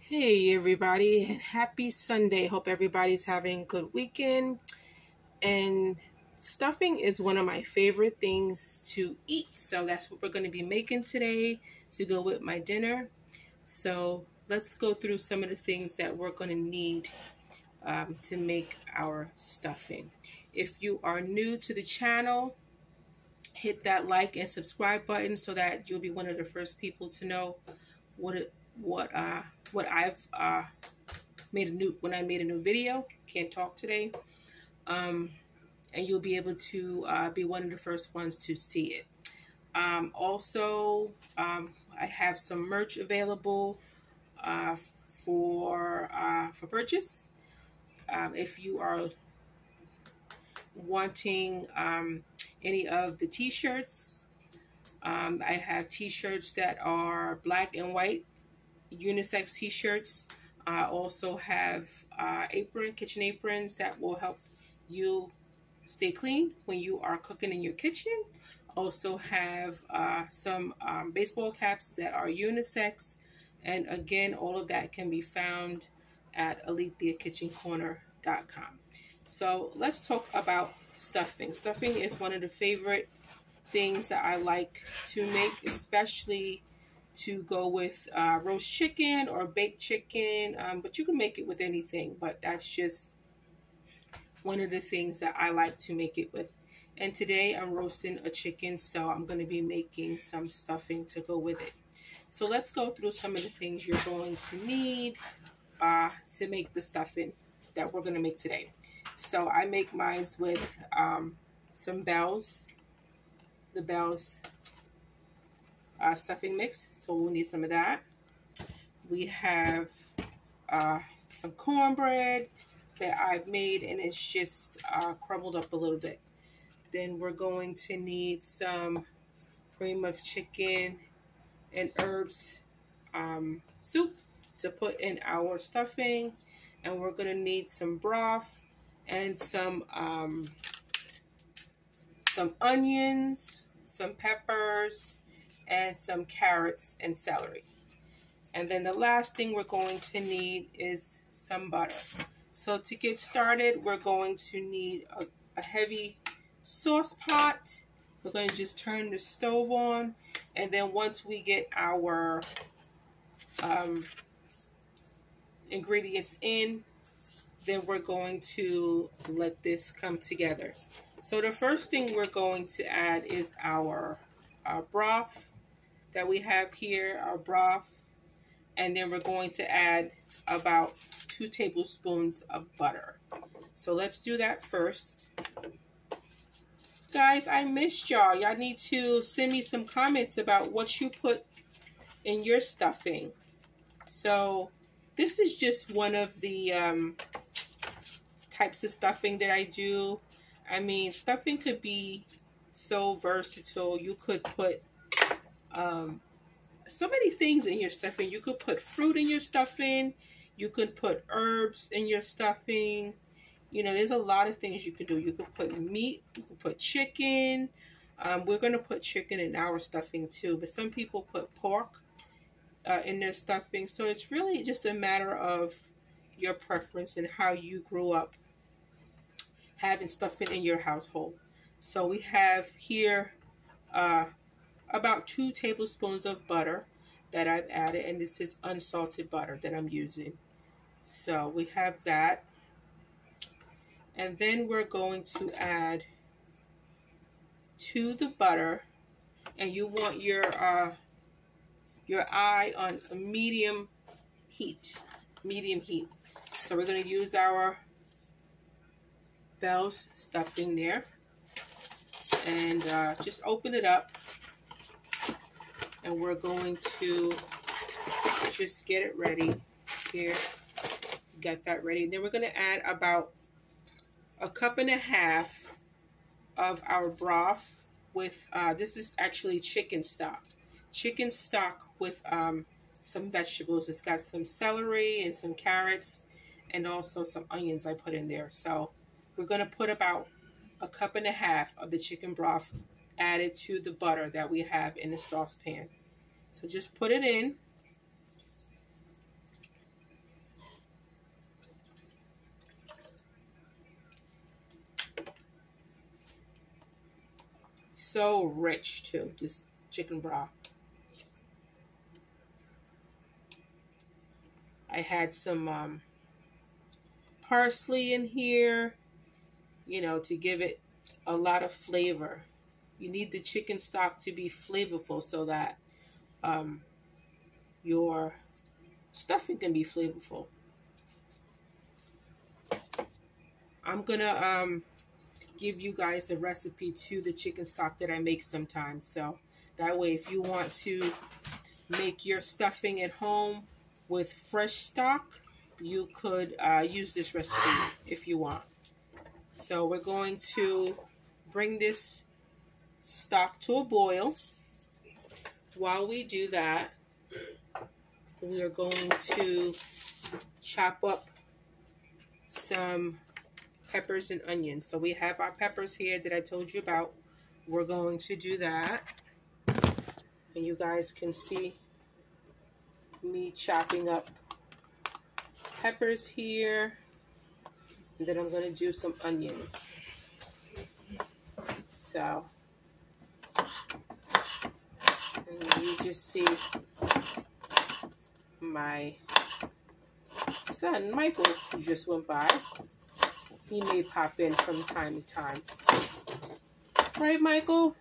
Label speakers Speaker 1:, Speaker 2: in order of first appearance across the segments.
Speaker 1: Hey everybody, and happy Sunday. Hope everybody's having a good weekend. And stuffing is one of my favorite things to eat. So that's what we're going to be making today to go with my dinner. So let's go through some of the things that we're going to need to make our stuffing. If you are new to the channel, hit that like and subscribe button so that you'll be one of the first people to know what I've when I made a new video. Can't talk today. And you'll be able to be one of the first ones to see it. Also, I have some merch available for purchase. If you are wanting any of the t-shirts, I have t-shirts that are black and white unisex t-shirts. I also have kitchen aprons that will help you stay clean when you are cooking in your kitchen. Also have some baseball caps that are unisex. And again, all of that can be found at EliteTheKitchenCorner.com. So let's talk about stuffing. Stuffing is one of the favorite things that I like to make, especially to go with roast chicken or baked chicken, but you can make it with anything, but that's just one of the things that I like to make it with. And today I'm roasting a chicken, so I'm going to be making some stuffing to go with it. So let's go through some of the things you're going to need to make the stuffing that we're going to make today. So I make mine with some Bell's, the Bell's stuffing mix, so we'll need some of that. We have some cornbread that I've made, and it's just crumbled up a little bit. Then we're going to need some cream of chicken and herbs soup to put in our stuffing, and we're going to need some broth and some onions, some peppers, and some carrots and celery. And then the last thing we're going to need is some butter. So to get started, we're going to need a heavy sauce pot. We're going to just turn the stove on, and then once we get our ingredients in, then we're going to let this come together. So the first thing we're going to add is our broth that we have here, our broth, and then we're going to add about 2 tablespoons of butter. So let's do that first. Guys, I missed y'all. Y'all need to send me some comments about what you put in your stuffing. So this is just one of the types of stuffing that I do. I mean, stuffing could be so versatile. You could put so many things in your stuffing. You could put fruit in your stuffing. You could put herbs in your stuffing. You know, there's a lot of things you could do. You could put meat. You could put chicken. We're going to put chicken in our stuffing too, but some people put pork in their stuffing. So it's really just a matter of your preference and how you grew up having stuffing in your household. So we have here about 2 tablespoons of butter that I've added, and this is unsalted butter that I'm using. So we have that, and then we're going to add to the butter, and you want your eye on a medium heat. So we're going to use our Bell's stuffing there, and just open it up. And we're going to just get it ready here. Get that ready. And then we're going to add about 1.5 cups of our broth with, this is actually chicken stock. Chicken stock with some vegetables. It's got some celery and some carrots and also some onions I put in there. So we're going to put about 1.5 cups of the chicken broth added to the butter that we have in the saucepan. So just put it in, so rich too, this chicken broth. I had some parsley in here, you know, to give it a lot of flavor. You need the chicken stock to be flavorful so that your stuffing can be flavorful. I'm gonna give you guys a recipe to the chicken stock that I make sometimes. So that way, if you want to make your stuffing at home with fresh stock, you could use this recipe if you want. So we're going to bring this stock to a boil. While we do that, we are going to chop up some peppers and onions. So we have our peppers here that I told you about. We're going to do that. And you guys can see me chopping up peppers here. And then I'm going to do some onions. So, and you just see my son, Michael, who just went by. He may pop in from time to time. Right, Michael?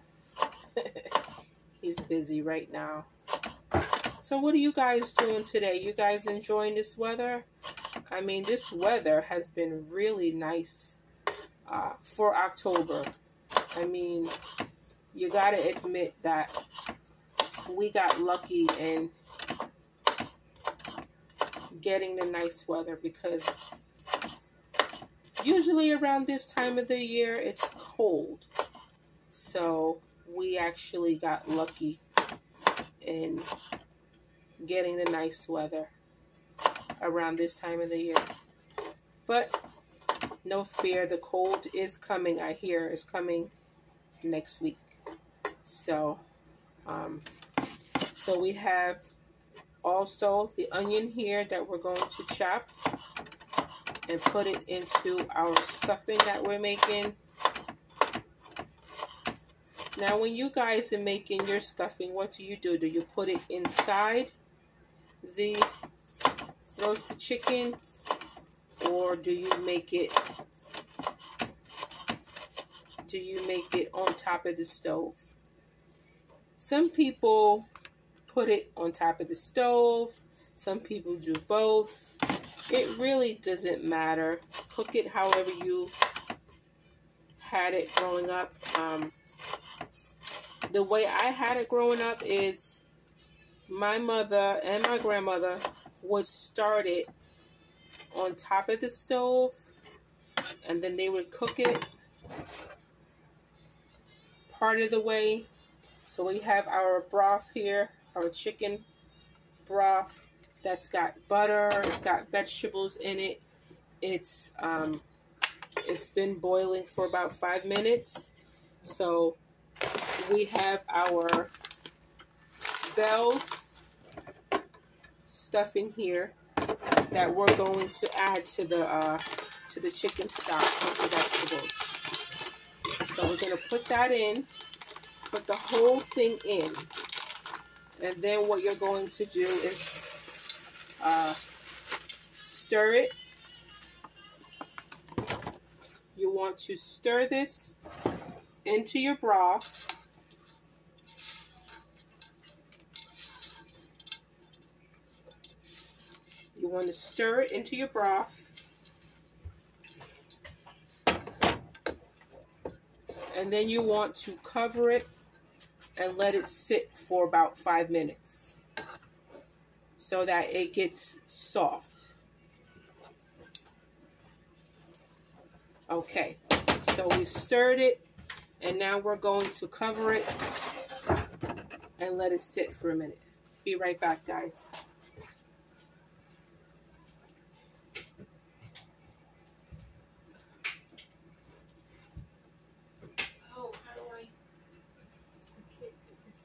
Speaker 1: He's busy right now. So what are you guys doing today? You guys enjoying this weather? I mean, this weather has been really nice for October. I mean, you gotta admit that we got lucky in getting the nice weather, because usually around this time of the year it's cold. So we actually got lucky in getting the nice weather around this time of the year. But no fear, the cold is coming. I hear it's coming next week. So so we have also the onion here that we're going to chop and put it into our stuffing that we're making. Now, when you guys are making your stuffing, what do? Do you put it inside the roasted chicken, or do you make it on top of the stove? Some people put it on top of the stove. Some people do both. It really doesn't matter. Cook it however you had it growing up. The way I had it growing up is my mother and my grandmother would start it on top of the stove, and then they would cook it part of the way. So we have our broth here, our chicken broth that's got butter, it's got vegetables in it. It's been boiling for about 5 minutes. So we have our Bell's stuffing here that we're going to add to the chicken stock with the vegetables. So we're going to put that in, put the whole thing in, and then what you're going to do is stir it. You want to stir this into your broth. You want to stir it into your broth. And then you want to cover it and let it sit for about 5 minutes so that it gets soft. Okay, so we stirred it, and now we're going to cover it and let it sit for a minute. Be right back, guys. Oh, how do I can't get this.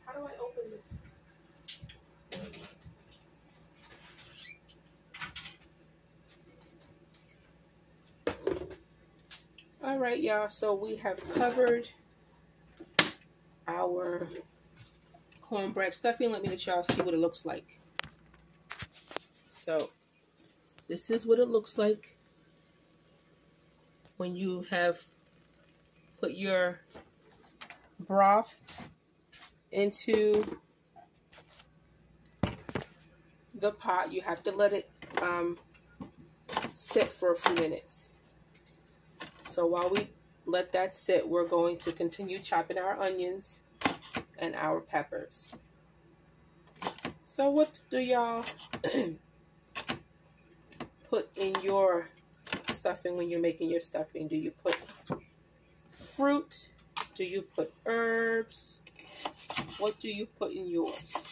Speaker 1: How do I open this? All right, y'all, so we have covered our cornbread stuffing. Let me let y'all see what it looks like. So this is what it looks like when you have put your broth into the pot. You have to let it sit for a few minutes. So while we let that sit, we're going to continue chopping our onions and our peppers. So what do y'all put in your stuffing when you're making your stuffing? Do you put fruit? Do you put herbs? What do you put in yours?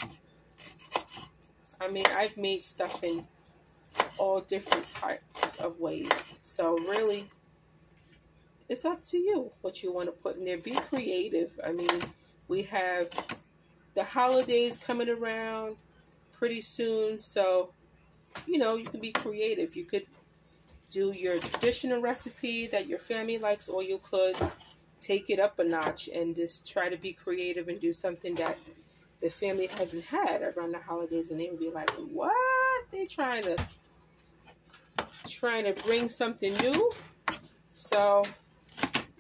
Speaker 1: I mean, I've made stuffing all different types of ways. So really, it's up to you what you want to put in there. Be creative. I mean, we have the holidays coming around pretty soon. So, you know, you can be creative. You could do your traditional recipe that your family likes, or you could take it up a notch and just try to be creative and do something that the family hasn't had around the holidays, and they would be like, what? They trying to bring something new? So,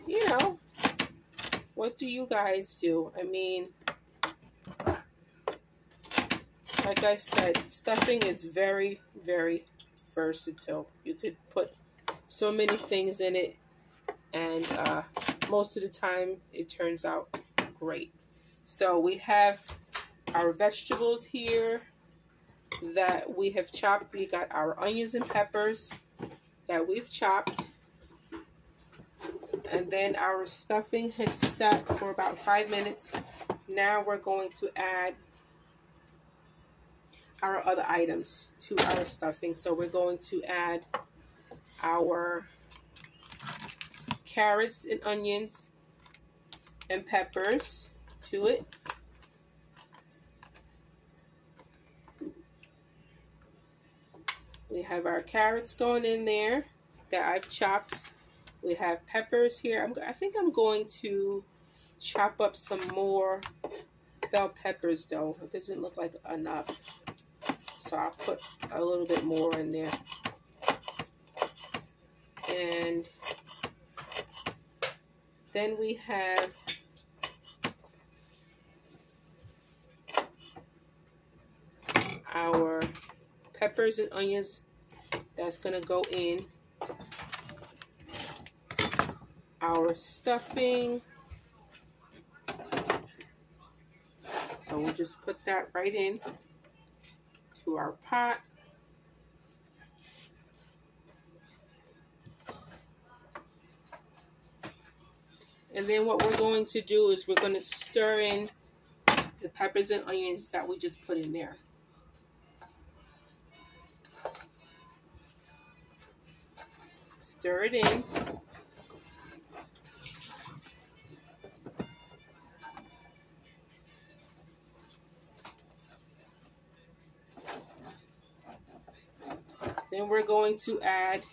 Speaker 1: you know, what do you guys do? I mean, like I said, stuffing is very, very versatile. You could put so many things in it, and most of the time it turns out great. So we have our vegetables here that we have chopped. We got our onions and peppers that we've chopped. And then our stuffing has sat for about 5 minutes. Now we're going to add our other items to our stuffing. So we're going to add our carrots and onions and peppers to it. We have our carrots going in there that I've chopped. We have peppers here. I think I'm going to chop up some more bell peppers though. It doesn't look like enough. So I'll put a little bit more in there. And then we have our peppers and onions that's going to go in. Our stuffing. So we'll just put that right in to our pot. And then what we're going to do is we're going to stir in the peppers and onions that we just put in there. Stir it in. Then we're going to add,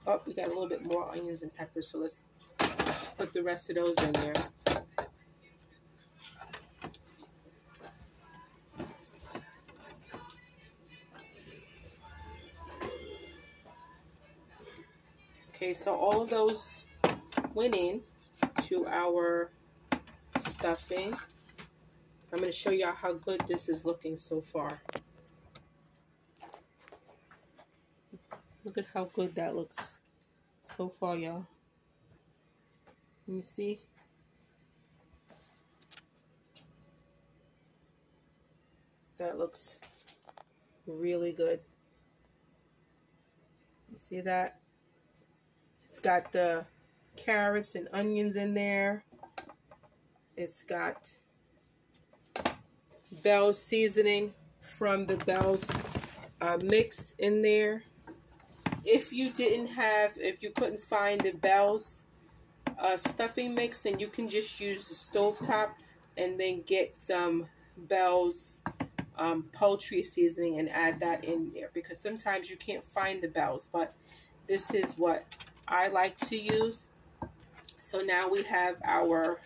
Speaker 1: oh, we got a little bit more onions and peppers, so let's put the rest of those in there. Okay, so all of those went in to our stuffing. I'm going to show y'all how good this is looking so far. Look at how good that looks so far, y'all. Let me see. That looks really good. You see that? It's got the carrots and onions in there. It's got Bell's seasoning from the Bell's mix in there. If you couldn't find the Bell's stuffing mix, then you can just use the stovetop and then get some Bell's poultry seasoning and add that in there, because sometimes you can't find the Bell's, but this is what I like to use. So now we have our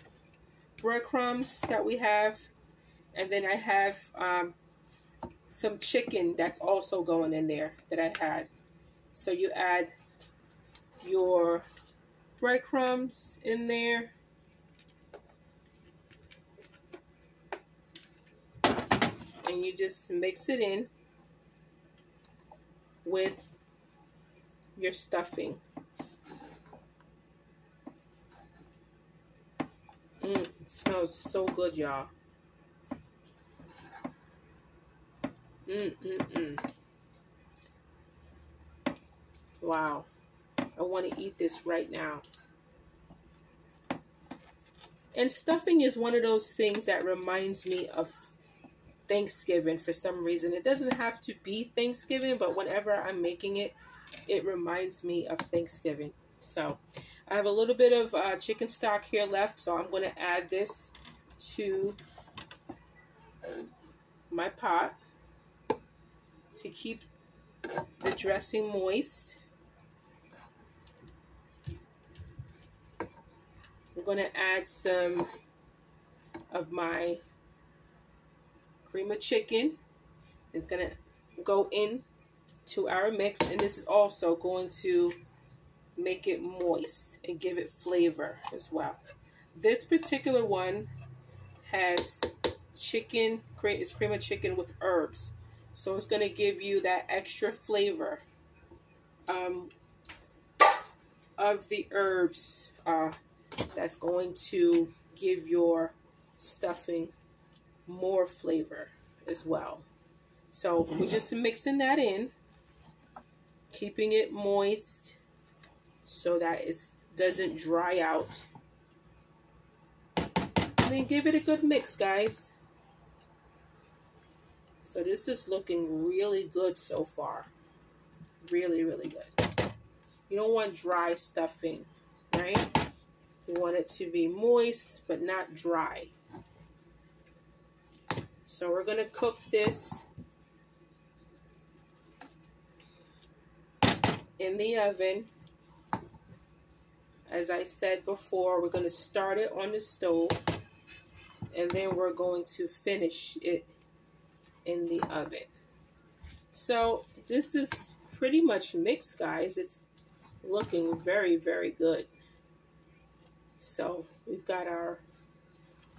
Speaker 1: breadcrumbs that we have. And then I have some chicken that's also going in there that I had. So you add your breadcrumbs in there. And you just mix it in with your stuffing. It smells so good, y'all. Wow. I want to eat this right now. And stuffing is one of those things that reminds me of Thanksgiving for some reason. It doesn't have to be Thanksgiving, but whenever I'm making it, it reminds me of Thanksgiving. So I have a little bit of chicken stock here left, so I'm going to add this to my pot to keep the dressing moist. I'm going to add some of my cream of chicken. It's going to go in to our mix, and this is also going to make it moist and give it flavor as well. This particular one has chicken, it's cream of chicken with herbs, so it's going to give you that extra flavor of the herbs that's going to give your stuffing more flavor as well. So we're just mixing that in, keeping it moist so that it doesn't dry out. And then give it a good mix, guys. So this is looking really good so far. Really, really good. You don't want dry stuffing, right? You want it to be moist, but not dry. So we're going to cook this in the oven. As I said before, we're going to start it on the stove, and then we're going to finish it in the oven. So this is pretty much mixed, guys. It's looking very, very good. So we've got our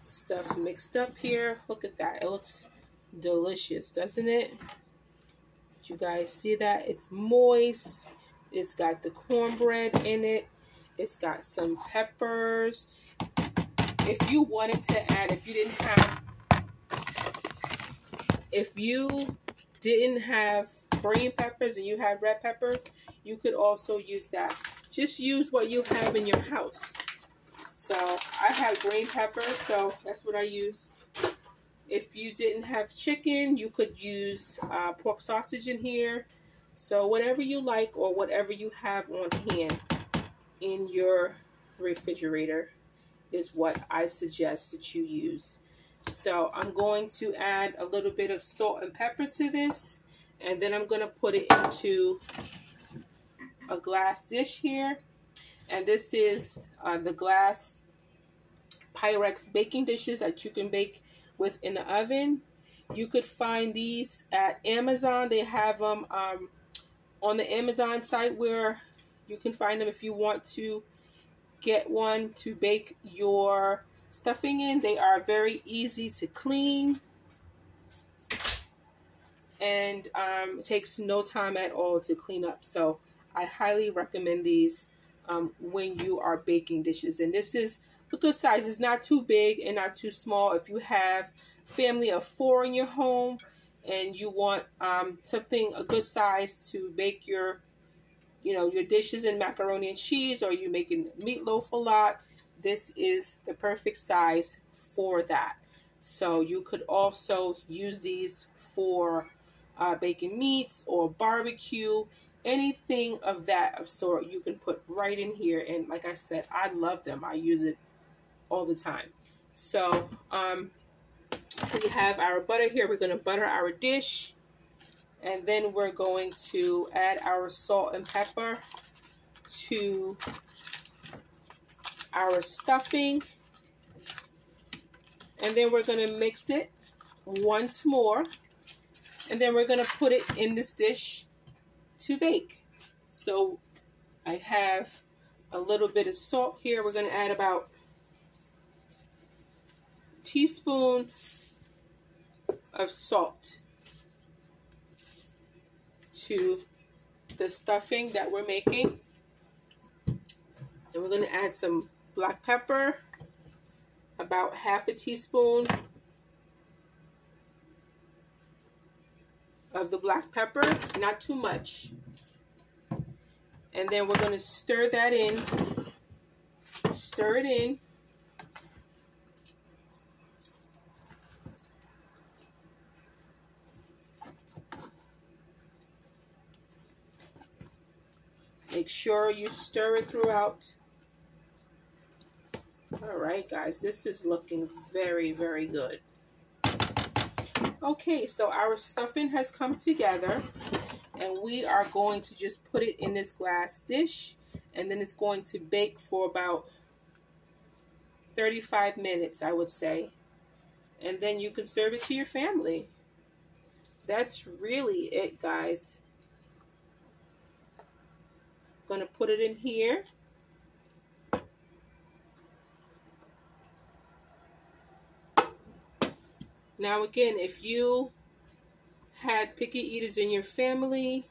Speaker 1: stuff mixed up here. Look at that. It looks delicious, doesn't it? Did you guys see that? It's moist. It's got the cornbread in it. It's got some peppers. If you wanted to add, if you didn't have green peppers and you had red pepper, you could also use that. Just use what you have in your house. So I have green pepper, so that's what I use. If you didn't have chicken, you could use pork sausage in here. So whatever you like or whatever you have on hand in your refrigerator is what I suggest that you use. So I'm going to add a little bit of salt and pepper to this, and then I'm going to put it into a glass dish here. And this is the glass Pyrex baking dishes that you can bake with in the oven. You could find these at Amazon. They have them on the Amazon site where you can find them if you want to get one to bake your stuffing in. They are very easy to clean, and it takes no time at all to clean up. So I highly recommend these when you are baking dishes. And this is a good size. It's not too big and not too small. If you have a family of 4 in your home and you want a good size to bake your dishes in macaroni and cheese, or you're making meatloaf a lot, this is the perfect size for that. So you could also use these for baking meats or barbecue, anything of that sort you can put right in here. And like I said, I love them. I use it all the time. So we have our butter here. We're going to butter our dish, and then we're going to add our salt and pepper to our stuffing. And then we're going to mix it once more. And then we're going to put it in this dish to bake. So I have a little bit of salt here. We're going to add about a teaspoon of salt to the stuffing that we're making. And we're going to add some black pepper, about half a teaspoon of the black pepper, not too much. And then we're going to stir that in. Stir it in. Make sure you stir it throughout. All right, guys, this is looking very, very good. Okay, so our stuffing has come together, and we are going to just put it in this glass dish, and then it's going to bake for about 35 minutes, I would say. And then you can serve it to your family. That's really it, guys. Going to put it in here. Now again, if you had picky eaters in your family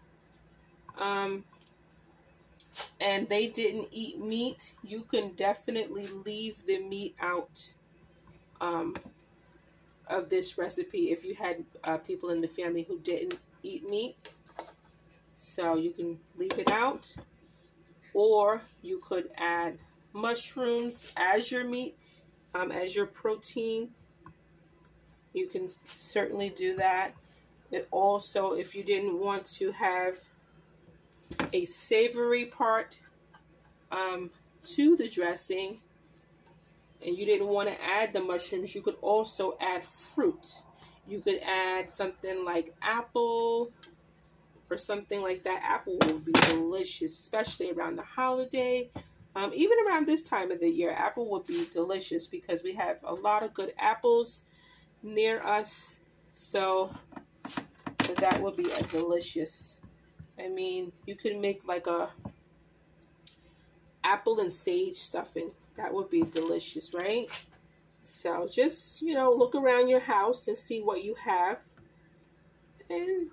Speaker 1: and they didn't eat meat, you can definitely leave the meat out of this recipe if you had people in the family who didn't eat meat. So you can leave it out, or you could add mushrooms as your meat, as your protein. You can certainly do that. It also, if you didn't want to have a savory part to the dressing, and you didn't want to add the mushrooms, you could also add fruit. You could add something like apple or something like that. Apple will be delicious, especially around the holiday. Even around this time of the year, apple would be delicious because we have a lot of good apples near us. So that would be a delicious. I mean, you could make like a apple and sage stuffing. That would be delicious, right? So just, you know, look around your house and see what you have. And,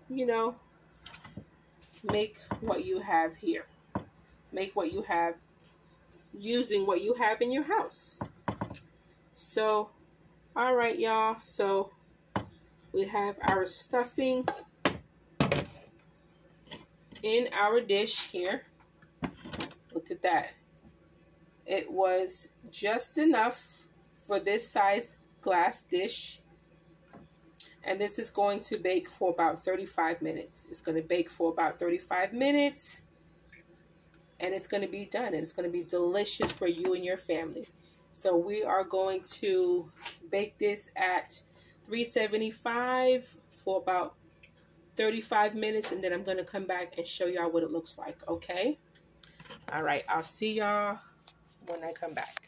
Speaker 1: you know, make what you have here. Make what you have using what you have in your house. So, all right, y'all. So we have our stuffing in our dish here. Look at that. It was just enough for this size glass dish. And this is going to bake for about 35 minutes. It's going to bake for about 35 minutes. And it's going to be done. And it's going to be delicious for you and your family. So we are going to bake this at 375 for about 35 minutes. And then I'm going to come back and show y'all what it looks like. Okay? All right. I'll see y'all when I come back.